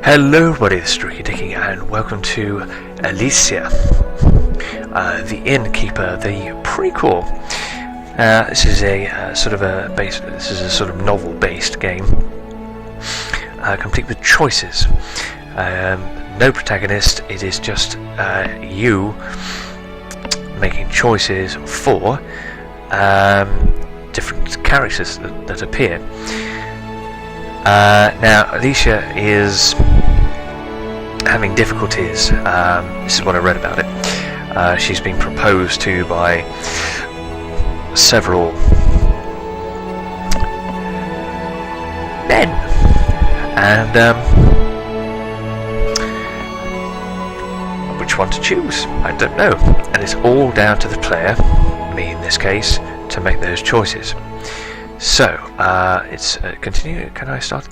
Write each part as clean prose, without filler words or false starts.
Hello everybody, this is Streaky Dicky and welcome to Elisa, the Innkeeper, the prequel. This is a sort of novel-based game, complete with choices. No protagonist. It is just you making choices for different characters that appear. Now, Elisa is having difficulties. This is what I read about it. She's been proposed to by several men, and which one to choose? I don't know. And it's all down to the player, me in this case, to make those choices. So, it's continue. Can I start?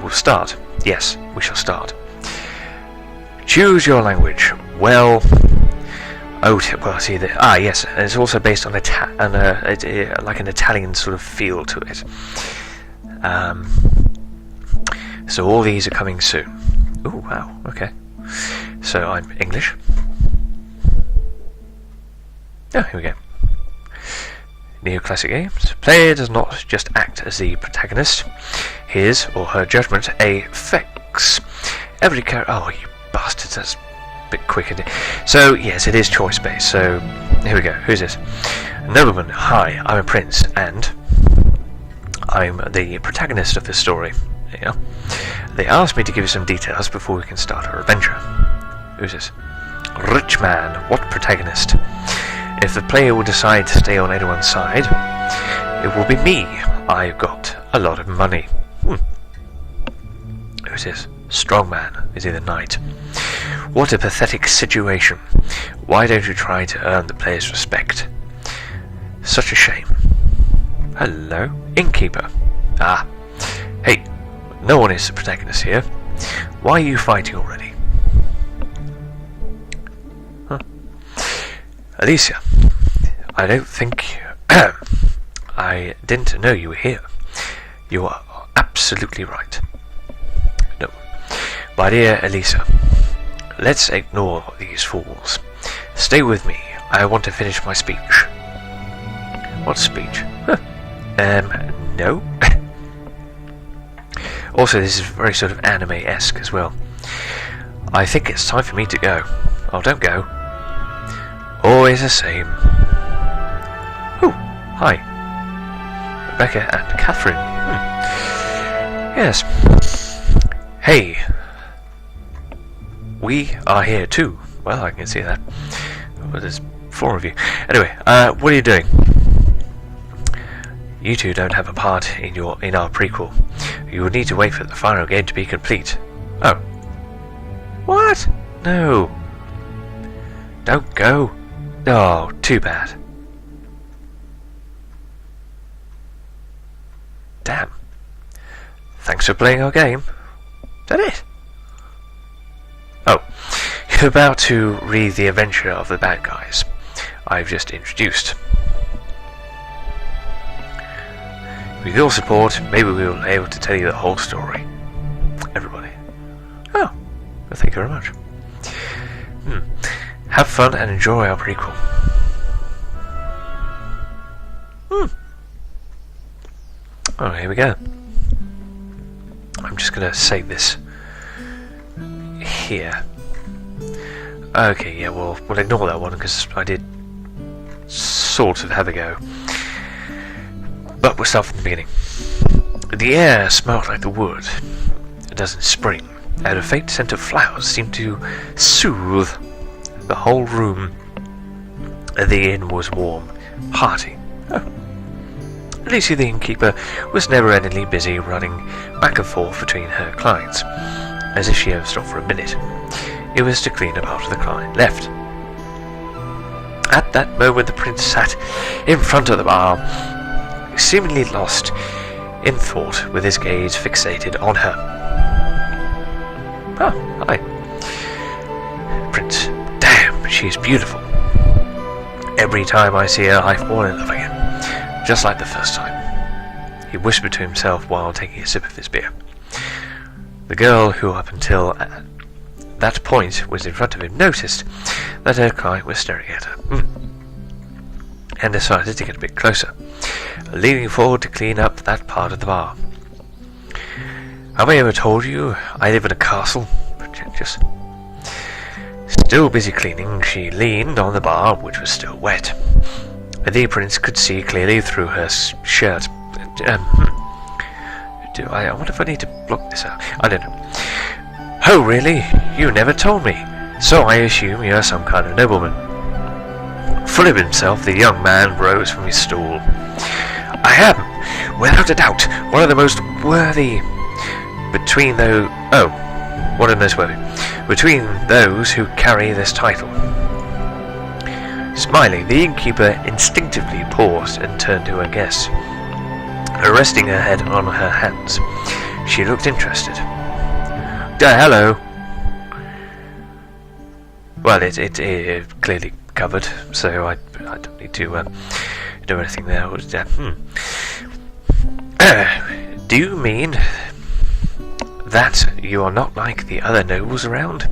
We'll start. Yes, we shall start. Choose your language. Well, see the yes. And it's also based on like an Italian sort of feel to it. So all these are coming soon. Oh wow. Okay. So I'm English. Oh, here we go. Neoclassic games. Player does not just act as the protagonist. His or her judgment affects every character. Oh, you bastards! That's a bit quick, isn't it? So yes, it is choice based. So here we go. Who's this? Nobleman. Hi, I'm a prince, and I'm the protagonist of this story. There you go. They asked me to give you some details before we can start our adventure. Who's this? Rich man. What protagonist? If the player will decide to stay on anyone's side, it will be me. I've got a lot of money. Who's this? Strong man. Is he the knight? What a pathetic situation. Why don't you try to earn the player's respect? Such a shame. Hello? Innkeeper. Ah. Hey, no one is the protagonist here. Why are you fighting already? Elisa, I don't think... I didn't know you were here. You are absolutely right. No. My dear Elisa, let's ignore these fools. Stay with me. I want to finish my speech. What speech? No. Also, this is very sort of anime-esque as well. I think it's time for me to go. Oh, don't go. Always the same. Oh, hi. Rebecca and Catherine. Yes. Hey. We are here too. Well, I can see that. But there's 4 of you. Anyway, what are you doing? You two don't have a part in our prequel. You will need to wait for the final game to be complete. Oh. What? No. Don't go. Oh, too bad. Damn. Thanks for playing our game. Is that it? Oh, you're about to read the adventure of the bad guys I've just introduced. With your support, maybe we will be able to tell you the whole story. Everybody. Oh, well, thank you very much. Have fun and enjoy our prequel. Oh, here we go. I'm just going to save this here. Okay, yeah, we'll ignore that one because I did sort of have a go. But we'll start from the beginning. The air smelled like the wood it does in spring, and a faint scent of flowers seemed to soothe the whole room. The inn was warm, hearty. Oh. Elisa the innkeeper was never-endingly busy running back and forth between her clients, as if she ever stopped for a minute. It was to clean up after the client left. At that moment the prince sat in front of the bar, seemingly lost in thought, with his gaze fixated on her. Oh, hi. Prince. Damn, she's beautiful. Every time I see her, I fall in love again. Just like the first time. He whispered to himself while taking a sip of his beer. The girl who up until that point was in front of him noticed that her client was staring at her, and decided to get a bit closer, leaning forward to clean up that part of the bar. Have I ever told you I live in a castle? Pretentious. Still busy cleaning, she leaned on the bar, which was still wet. The prince could see clearly through her shirt. I wonder if I need to block this out. I don't know. Oh, really? You never told me. So I assume you're some kind of nobleman. Full of himself, the young man rose from his stool. I am, without a doubt, one of the most worthy between those who carry this title. Smiling, the innkeeper instinctively paused and turned to her guest. Resting her head on her hands, she looked interested. Hello. Well, it clearly covered, so I don't need to do anything there. Do you mean that you are not like the other nobles around?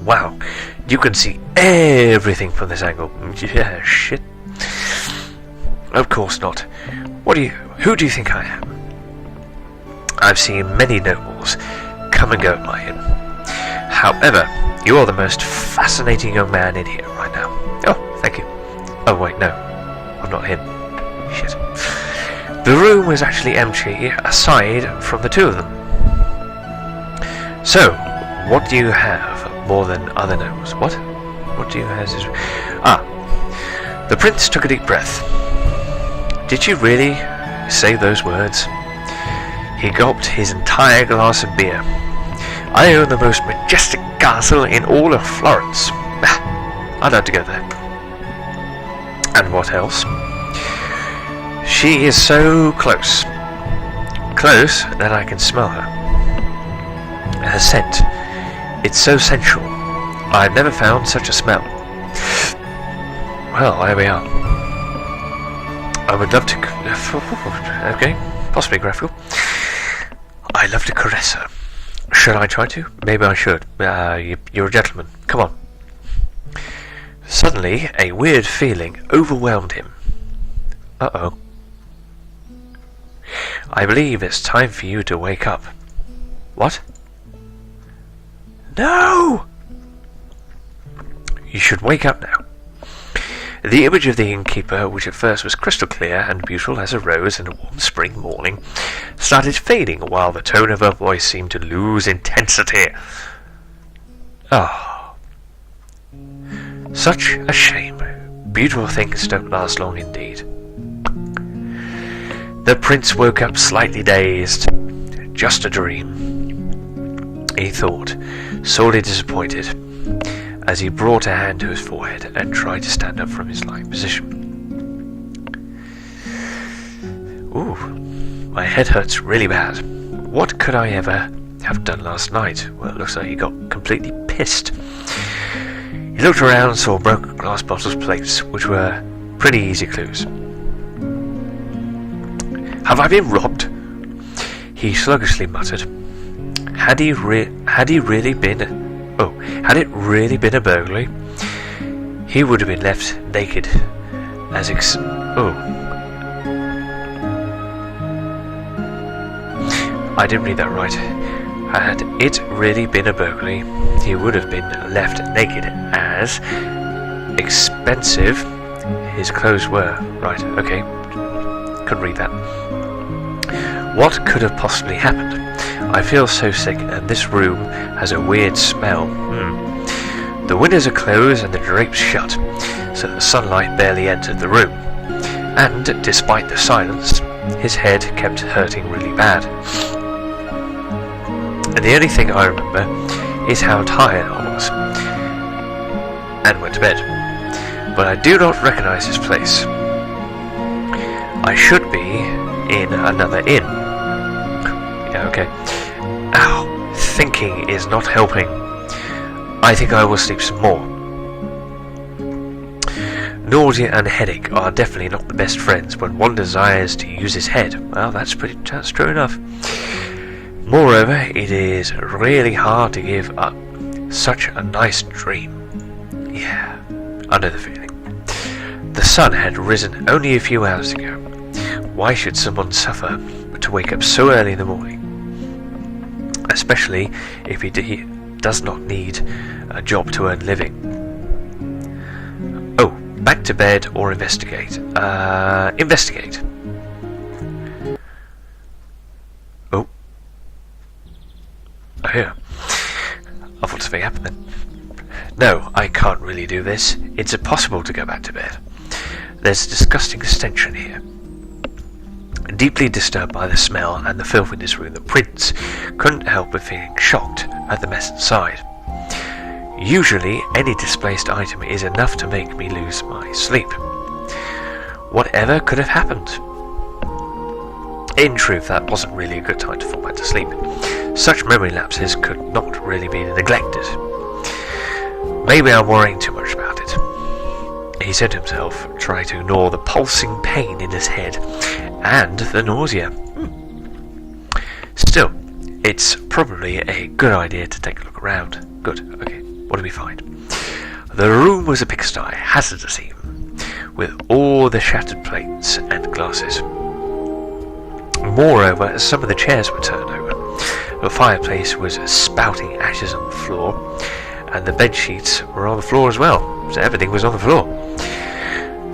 Wow, you can see everything from this angle. Yeah, shit. Of course not. Who do you think I am? I've seen many nobles come and go by him. However, you are the most fascinating young man in here right now. Oh, thank you. Oh, wait, no. I'm not him. Shit. The room was actually empty, aside from the two of them. So, what do you have more than other nobles? What? What do you have? The prince took a deep breath. Did you really say those words? He gulped his entire glass of beer. I own the most majestic castle in all of Florence. I'd like to go there. And what else? She is so close. Close that I can smell her. Her scent. It's so sensual. I've never found such a smell. Well, there we are. I would love to... Okay, possibly graphical. I love to caress her. Should I try to? Maybe I should. You're a gentleman. Come on. Suddenly, a weird feeling overwhelmed him. Uh-oh. I believe it's time for you to wake up. What? No! You should wake up now. The image of the innkeeper, which at first was crystal clear and beautiful as a rose in a warm spring morning, started fading while the tone of her voice seemed to lose intensity. Oh. Such a shame. Beautiful things don't last long indeed. The prince woke up slightly dazed. Just a dream, he thought, sorely disappointed, as he brought a hand to his forehead and tried to stand up from his lying position. Ooh, my head hurts really bad. What could I ever have done last night? Well, it looks like he got completely pissed. He looked around and saw broken glass bottles, plates, which were pretty easy clues. Have I been robbed? He sluggishly muttered. Had it really been a burglary, he would have been left naked as I didn't read that right. Had it really been a burglary, he would have been left naked as expensive his clothes were. Right, okay. Couldn't read that. What could have possibly happened? I feel so sick, and this room has a weird smell. The windows are closed and the drapes shut, so the sunlight barely entered the room. And, despite the silence, his head kept hurting really bad. And the only thing I remember is how tired I was, and went to bed. But I do not recognize this place. I should be in another inn. Yeah, okay. Ow, thinking is not helping. I think I will sleep some more. Nausea and headache are definitely not the best friends when one desires to use his head. Well, that's true enough. Moreover, it is really hard to give up such a nice dream. Yeah, I know the feeling. The sun had risen only a few hours ago. Why should someone suffer to wake up so early in the morning? Especially if he does not need a job to earn living. Oh, back to bed or investigate? Investigate. Oh. Oh, here. I thought something happened then. No, I can't really do this. It's impossible to go back to bed. There's a disgusting stench in here. Deeply disturbed by the smell and the filth in this room, the prince couldn't help but feeling shocked at the mess inside. Usually, any displaced item is enough to make me lose my sleep. Whatever could have happened? In truth, that wasn't really a good time to fall back to sleep. Such memory lapses could not really be neglected. Maybe I'm worrying too much about it, he said to himself, trying to ignore the pulsing pain in his head and the nausea. Still, it's probably a good idea to take a look around. Good, okay, what do we find? The room was a pigsty, hazardous even, with all the shattered plates and glasses. Moreover, some of the chairs were turned over. The fireplace was spouting ashes on the floor, and the bed sheets were on the floor as well, so everything was on the floor.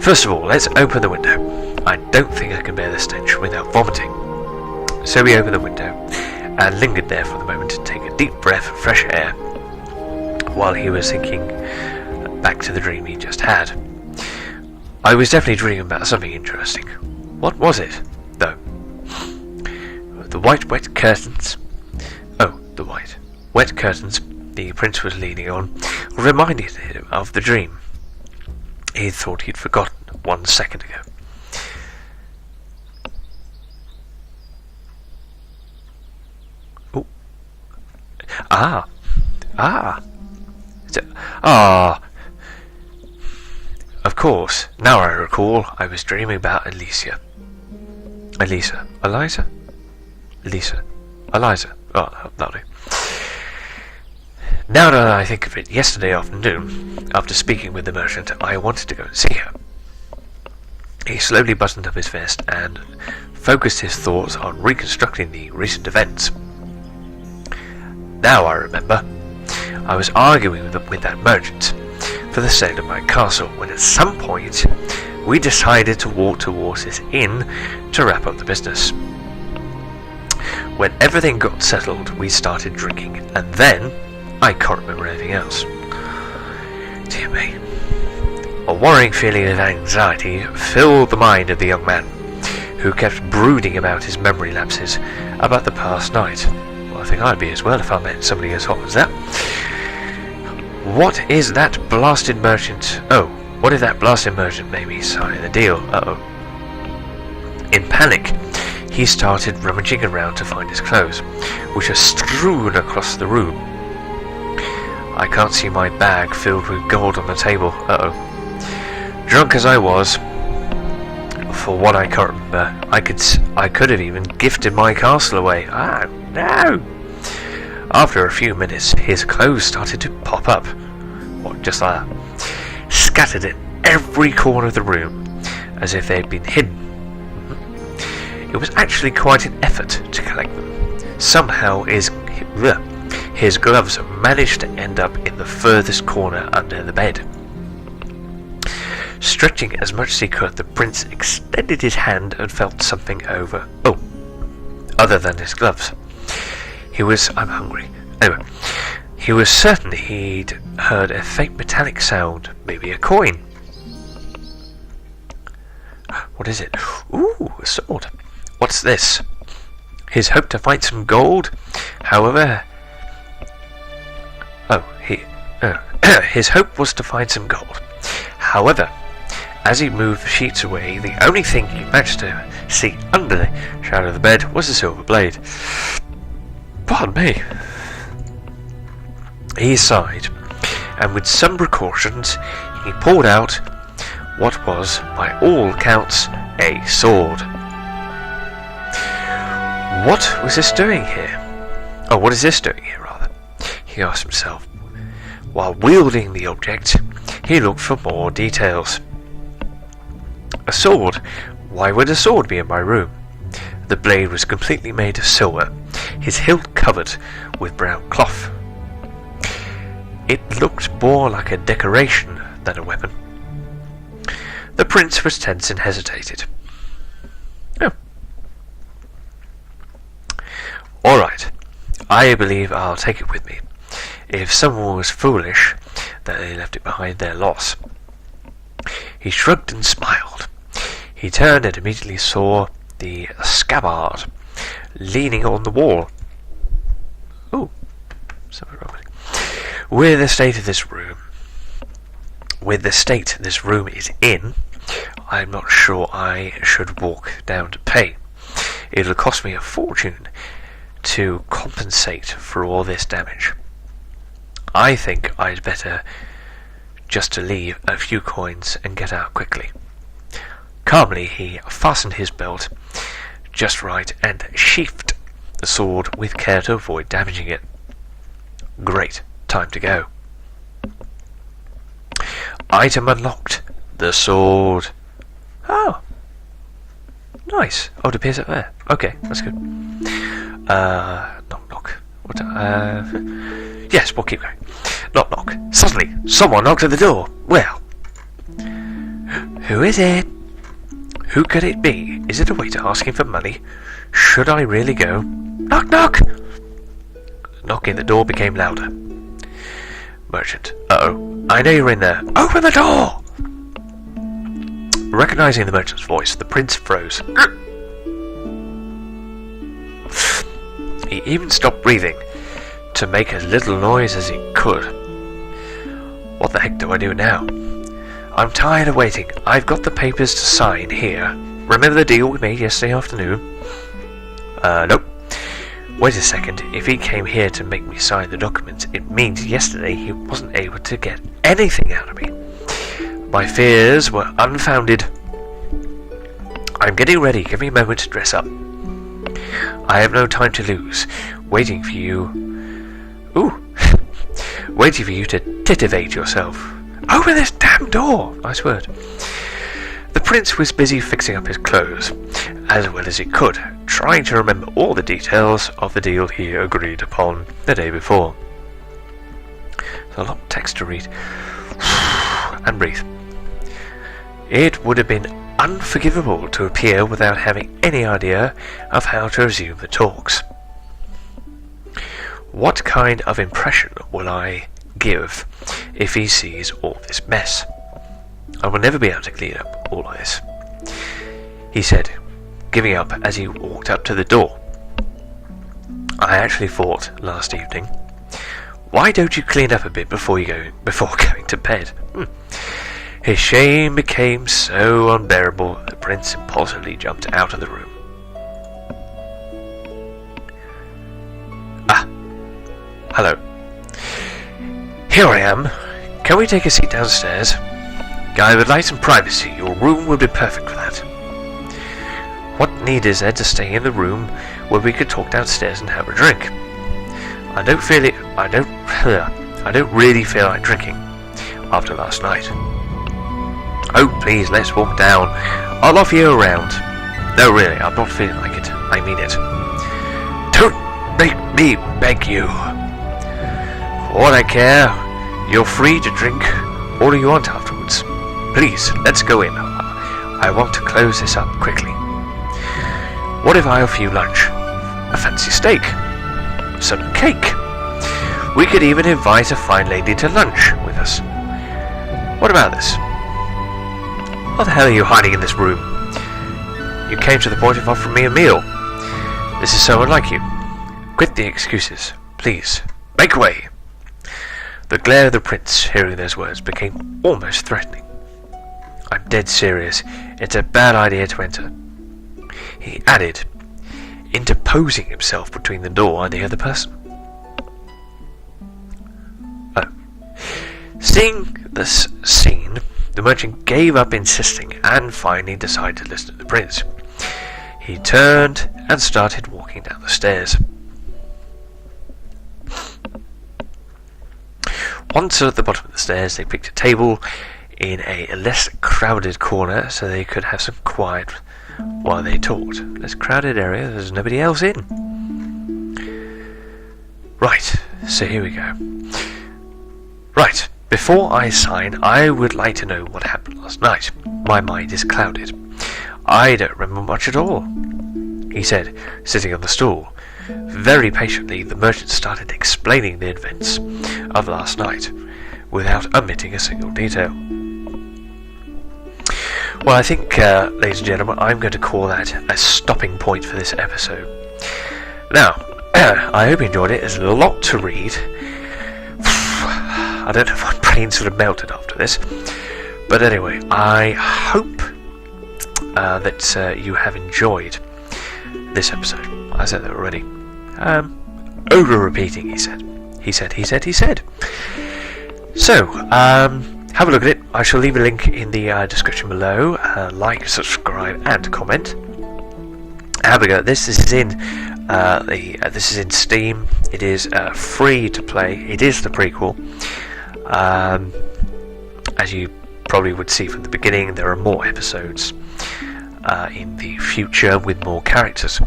First of all, let's open the window. I don't think I can bear the stench without vomiting. So we opened the window and lingered there for the moment to take a deep breath of fresh air while he was thinking back to the dream he just had. I was definitely dreaming about something interesting. What was it, though? The white wet curtains. Oh, the white wet curtains the prince was leaning on reminded him of the dream he thought he'd forgotten 1 second ago. Oh. Of course, now I recall, I was dreaming about Elisa. Elisa. Eliza? Elisa. Eliza. Oh, that'll do. Now that I think of it, yesterday afternoon, after speaking with the merchant, I wanted to go and see her. He slowly buttoned up his vest and focused his thoughts on reconstructing the recent events. Now I remember, I was arguing with that merchant for the sale of my castle when at some point we decided to walk towards this inn to wrap up the business. When everything got settled, we started drinking, and then I can't remember anything else. Dear me. A worrying feeling of anxiety filled the mind of the young man, who kept brooding about his memory lapses about the past night. Well, I think I'd be as well if I met somebody as hot as that. What is that blasted merchant? Oh, what if that blasted merchant made me sign the deal? Uh-oh. In panic, he started rummaging around to find his clothes, which are strewn across the room. I can't see my bag filled with gold on the table. Uh-oh. Drunk as I was, for what I can't remember, I could have even gifted my castle away. Ah, no! After a few minutes, his clothes started to pop up. What, just like that? Scattered in every corner of the room, as if they'd been hidden. It was actually quite an effort to collect them. Somehow his gloves managed to end up in the furthest corner under the bed. Stretching as much as he could, the prince extended his hand and felt something other than his gloves. I'm hungry. Anyway, he was certain he'd heard a faint metallic sound, maybe a coin. What is it? Ooh, a sword. What's this? His hope to find some gold. However, his hope was to find some gold. However, as he moved the sheets away, the only thing he managed to see under the shadow of the bed was a silver blade. Pardon me. He sighed, and with some precautions, he pulled out what was, by all accounts, a sword. What was this doing here? Oh, what is this doing here, rather? He asked himself. While wielding the object, he looked for more details. A sword. Why would a sword be in my room? The blade was completely made of silver, his hilt covered with brown cloth. It looked more like a decoration than a weapon. The prince was tense and hesitated. Oh. All right. I believe I'll take it with me. If someone was foolish, that they left it behind their loss. He shrugged and smiled. He turned and immediately saw the scabbard leaning on the wall. Oh, something wrong with it. With the state this room is in, I'm not sure I should walk down to pay. It'll cost me a fortune to compensate for all this damage. I think I'd better just to leave a few coins and get out quickly. Calmly he fastened his belt just right and sheathed the sword with care to avoid damaging it. Great. Time to go. Item unlocked. The sword. Oh. Nice. Oh, it appears up there. Okay, that's good. Knock. What? Yes, we'll keep going. Knock. Suddenly, someone knocked at the door. Well. Who is it? Who could it be? Is it a waiter asking for money? Should I really go? Knock! Knocking at the door became louder. Merchant. Uh-oh. I know you're in there. Open the door! Recognizing the merchant's voice, the prince froze. He even stopped breathing to make as little noise as he could. What the heck do I do now? I'm tired of waiting. I've got the papers to sign here. Remember the deal we made yesterday afternoon? Nope. Wait a second. If he came here to make me sign the documents, it means yesterday he wasn't able to get anything out of me. My fears were unfounded. I'm getting ready. Give me a moment to dress up. I have no time to lose. Waiting for you. Waiting for you to titivate yourself. Open this damn door! Nice word. The prince was busy fixing up his clothes, as well as he could, trying to remember all the details of the deal he agreed upon the day before. There's a lot of text to read. And breathe. It would have been unforgivable to appear without having any idea of how to resume the talks. What kind of impression will I give if he sees all this mess? I will never be able to clean up all of this, he said, giving up as he walked up to the door. I actually thought last evening, why don't you clean up a bit before going to bed? His shame became so unbearable that the prince impulsively jumped out of the room. Hello. Here I am. Can we take a seat downstairs? I would like some privacy. Your room would be perfect for that. What need is there to stay in the room where we could talk downstairs and have a drink? I don't really feel like drinking after last night. Oh, please, let's walk down. I'll offer you a round. No, really, I'm not feeling like it. I mean it. Don't make me beg you. For all I care, you're free to drink all you want afterwards. Please, let's go in. I want to close this up quickly. What if I offer you lunch? A fancy steak? Some cake? We could even invite a fine lady to lunch with us. What about this? What the hell are you hiding in this room? You came to the point of offering me a meal. This is so unlike you. Quit the excuses, please. Make way! The glare of the prince, hearing those words, became almost threatening. I'm dead serious. It's a bad idea to enter, he added, interposing himself between the door and the other person. Seeing this scene, the merchant gave up insisting and finally decided to listen to the prince. He turned and started walking down the stairs. Once at the bottom of the stairs, they picked a table in a less crowded corner so they could have some quiet while they talked. Less crowded area, there's nobody else in. Right, so here we go. Right, before I sign, I would like to know what happened last night. My mind is clouded. I don't remember much at all, he said, sitting on the stool. Very patiently, the merchant started explaining the events of last night, without omitting a single detail. Well, I think, ladies and gentlemen, I'm going to call that a stopping point for this episode. Now, I hope you enjoyed it. There's a lot to read. I don't know if my brain sort of melted after this. But anyway, I hope that you have enjoyed this episode. I said that already. Over-repeating, he said. He said. So, have a look at it. I shall leave a link in the description below. Like, subscribe, and comment. Have a go at this. This is in this is in Steam. It is free to play. It is the prequel. As you probably would see from the beginning, there are more episodes in the future with more characters.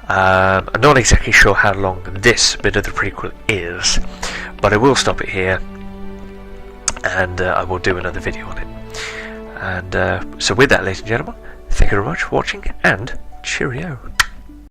I'm not exactly sure how long this bit of the prequel is, but I will stop it here, and I will do another video on it. And so with that, ladies and gentlemen, thank you very much for watching, and cheerio.